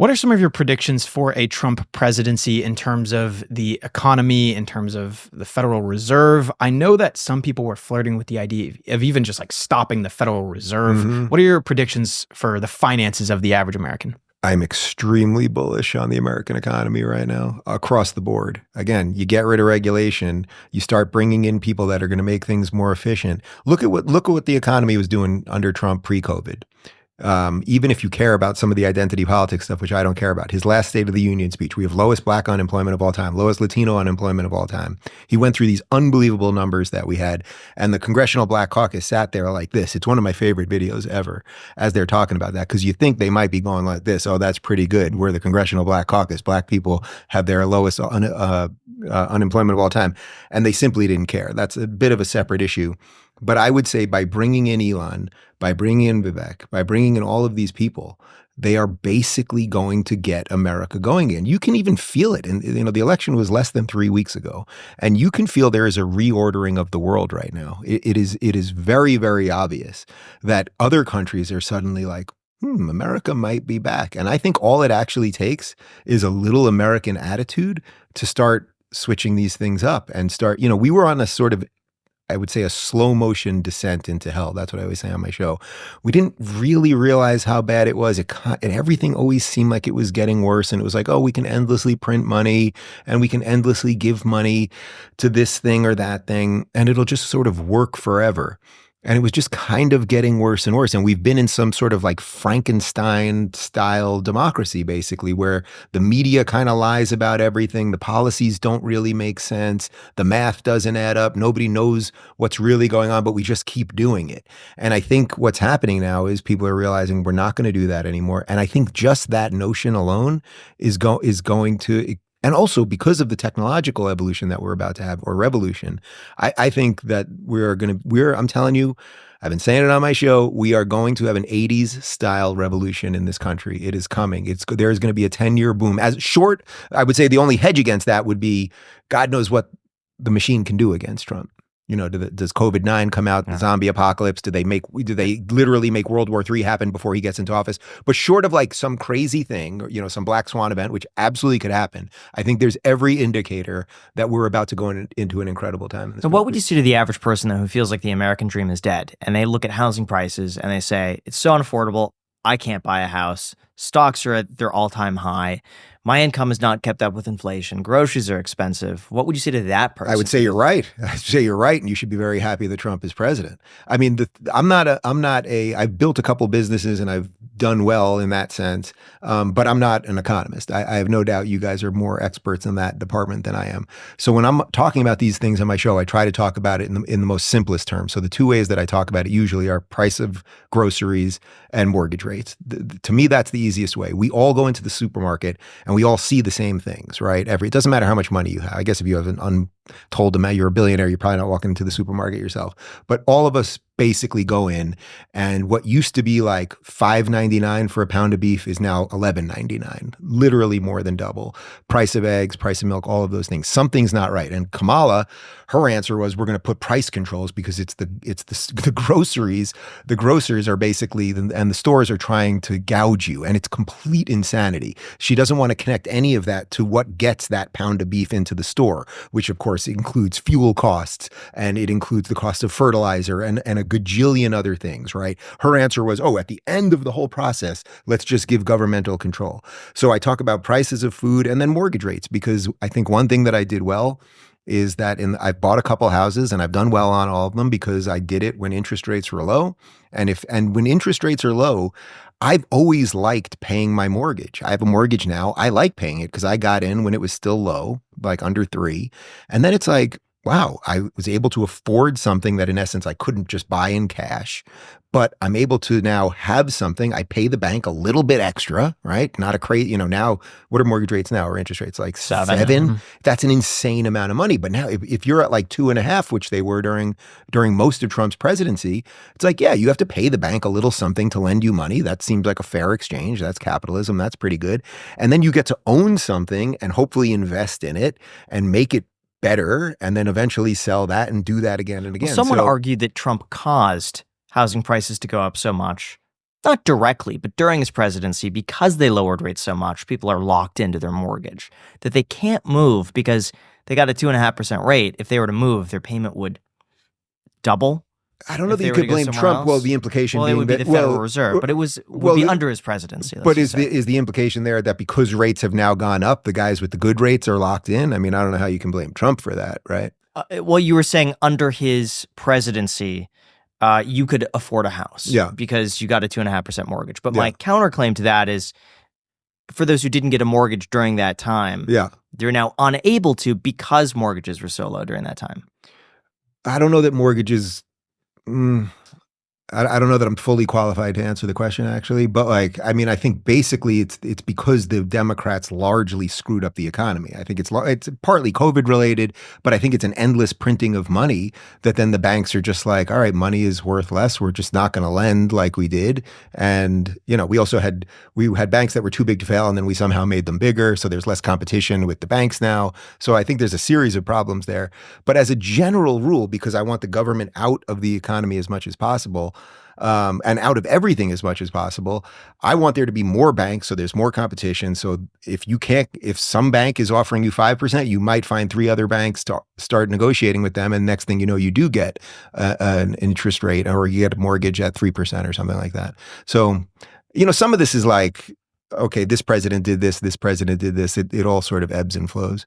What are some of your predictions for a Trump presidency in terms of the economy, in terms of the Federal Reserve? I know that some people were flirting with the idea of even just like stopping the Federal Reserve. hmm What are your predictions for the finances of the average American? I'm extremely bullish on the American economy right now, across the board. Again, you get rid of regulation, you start bringing in people that are going to make things more efficient. Look at what the economy was doing under Trump pre-COVID. Even if you care about some of the identity politics stuff, which I don't care about, his last State of the Union speech, we have lowest black unemployment of all time, lowest Latino unemployment of all time. He went through these unbelievable numbers that we had, and the Congressional Black Caucus sat there like this. It's one of my favorite videos ever as they're talking about that, because you think they might be going like this. Oh, that's pretty good. We're the Congressional Black Caucus. Black people have their lowest unemployment of all time, and they simply didn't care. That's a bit of a separate issue. But I would say by bringing in Elon, by bringing in Vivek, by bringing in all of these people, they are basically going to get America going again. You can even feel it. And the election was less than 3 weeks ago, and you can feel there is a reordering of the world right now. It is very, very obvious that other countries are suddenly like, America might be back. And I think all it actually takes is a little American attitude to start switching these things up and start, we were on a sort of, I would say, a slow motion descent into hell. That's what I always say on my show. We didn't really realize how bad it was. And everything always seemed like it was getting worse. And it was like, oh, we can endlessly print money and we can endlessly give money to this thing or that thing, and it'll just sort of work forever. And it was just kind of getting worse and worse. And we've been in some sort of like Frankenstein style democracy, basically, where the media kind of lies about everything. The policies don't really make sense. The math doesn't add up. Nobody knows what's really going on, but we just keep doing it. And I think what's happening now is people are realizing we're not going to do that anymore. And I think just that notion alone is going to, and also because of the technological evolution that we're about to have, or revolution, I think that I'm telling you, I've been saying it on my show, we are going to have an 80s style revolution in this country. It is coming. There's going to be a 10-year boom. I would say the only hedge against that would be God knows what the machine can do against Trump. Does COVID-9 come out, the zombie apocalypse? Do they literally make World War III happen before he gets into office? But short of like some crazy thing, or, some black swan event, which absolutely could happen, I think there's every indicator that we're about to go into an incredible time. So what would you say to the average person though, who feels like the American dream is dead, and they look at housing prices and they say, it's so unaffordable, I can't buy a house, stocks are at their all-time high, my income has not kept up with inflation, groceries are expensive. What would you say to that person? I would say you're right. I'd say you're right, and you should be very happy that Trump is president. I mean, I've built a couple businesses and I've done well in that sense, but I'm not an economist. I have no doubt you guys are more experts in that department than I am. So when I'm talking about these things on my show, I try to talk about it in the most simplest terms. So the two ways that I talk about it usually are price of groceries and mortgage rates. To me, that's the easiest way. We all go into the supermarket and we all see the same things, right? It doesn't matter how much money you have. I guess if you have an untold amount, you're a billionaire, you're probably not walking into the supermarket yourself. But all of us basically go in, and what used to be like $5.99 for a pound of beef is now $11.99, literally more than double. Price of eggs, price of milk, all of those things. Something's not right. And Kamala, her answer was, we're going to put price controls because it's the groceries. The grocers are basically, and the stores are trying to gouge you, and it's complete insanity. She doesn't want to connect any of that to what gets that pound of beef into the store, which of course includes fuel costs, and it includes the cost of fertilizer and a gajillion other things, right? Her answer was, at the end of the whole process, let's just give governmental control. So I talk about prices of food and then mortgage rates, because I think one thing that I did well is that I've bought a couple houses and I've done well on all of them because I did it when interest rates were low. And when interest rates are low, I've always liked paying my mortgage. I have a mortgage now. I like paying it because I got in when it was still low, like under 3. And then it's like, wow, I was able to afford something that in essence I couldn't just buy in cash, but I'm able to now have something. I pay the bank a little bit extra, right? Not a crazy, now, what are mortgage rates now, or interest rates? Like 7? Mm-hmm. That's an insane amount of money. But now if you're at like 2.5, which they were during most of Trump's presidency, it's like, yeah, you have to pay the bank a little something to lend you money. That seems like a fair exchange. That's capitalism. That's pretty good. And then you get to own something and hopefully invest in it and make it better, and then eventually sell that and do that again and again. Well, someone argued that Trump caused housing prices to go up so much. not directly, but during his presidency, because they lowered rates so much, people are locked into their mortgage that they can't move because they got a 2.5% rate. If they were to move, their payment would double. I don't know that you could blame Trump. Well, the implication being it would be that the Federal Reserve, but it would be under his presidency. But is the implication there that because rates have now gone up, the guys with the good rates are locked in? I mean, I don't know how you can blame Trump for that, right? Well, you were saying under his presidency, you could afford a house, because you got a 2.5% mortgage. But my counterclaim to that is, for those who didn't get a mortgage during that time, they're now unable to because mortgages were so low during that time. I don't know that mortgages. I don't know that I'm fully qualified to answer the question, actually, but I mean, I think basically it's because the Democrats largely screwed up the economy. I think it's partly COVID related, but I think it's an endless printing of money that then the banks are just like, all right, money is worth less. We're just not going to lend like we did. And, we also had banks that were too big to fail, and then we somehow made them bigger. So there's less competition with the banks now. So I think there's a series of problems there. But as a general rule, because I want the government out of the economy as much as possible, and out of everything as much as possible, I want there to be more banks so there's more competition. So if some bank is offering you 5%, you might find 3 other banks to start negotiating with them. And next thing you know, you do get an interest rate, or you get a mortgage at 3% or something like that. So, some of this is like, okay, this president did this, this president did this. It all sort of ebbs and flows.